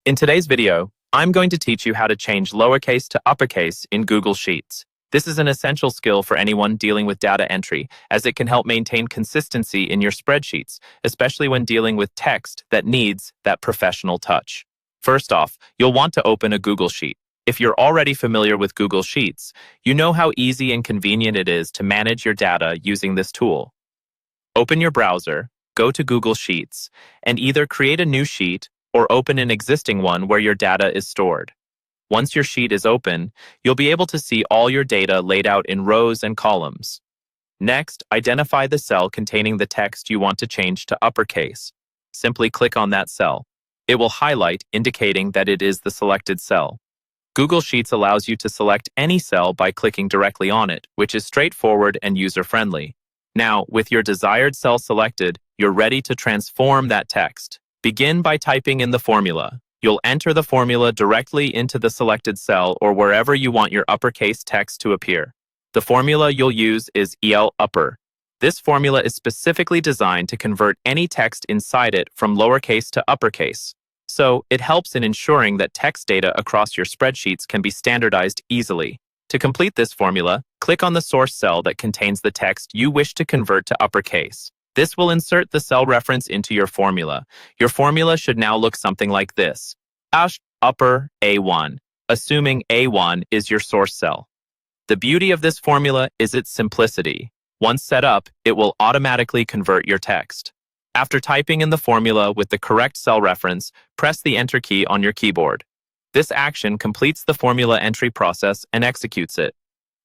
In today's video, I'm going to teach you how to change lowercase to uppercase in Google Sheets. This is an essential skill for anyone dealing with data entry, as it can help maintain consistency in your spreadsheets, especially when dealing with text that needs that professional touch. First off, you'll want to open a Google Sheet. If you're already familiar with Google Sheets, you know how easy and convenient it is to manage your data using this tool. Open your browser, go to Google Sheets, and either create a new sheet or open an existing one where your data is stored. Once your sheet is open, you'll be able to see all your data laid out in rows and columns. Next, identify the cell containing the text you want to change to uppercase. Simply click on that cell. It will highlight, indicating that it is the selected cell. Google Sheets allows you to select any cell by clicking directly on it, which is straightforward and user-friendly. Now, with your desired cell selected, you're ready to transform that text. Begin by typing in the formula. You'll enter the formula directly into the selected cell or wherever you want your uppercase text to appear. The formula you'll use is upper. This formula is specifically designed to convert any text inside it from lowercase to uppercase. So, it helps in ensuring that text data across your spreadsheets can be standardized easily. To complete this formula, click on the source cell that contains the text you wish to convert to uppercase. This will insert the cell reference into your formula. Your formula should now look something like this. Upper A1, assuming A1 is your source cell. The beauty of this formula is its simplicity. Once set up, it will automatically convert your text. After typing in the formula with the correct cell reference, press the Enter key on your keyboard. This action completes the formula entry process and executes it.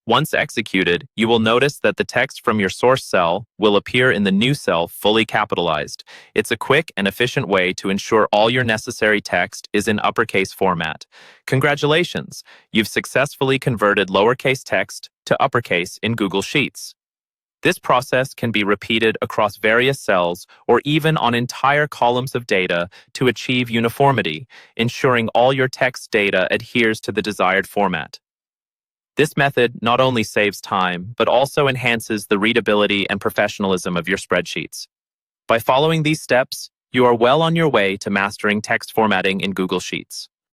Once executed, you will notice that the text from your source cell will appear in the new cell fully capitalized. It's a quick and efficient way to ensure all your necessary text is in uppercase format. Congratulations! You've successfully converted lowercase text to uppercase in Google Sheets. This process can be repeated across various cells or even on entire columns of data to achieve uniformity, ensuring all your text data adheres to the desired format. This method not only saves time, but also enhances the readability and professionalism of your spreadsheets. By following these steps, you are well on your way to mastering text formatting in Google Sheets.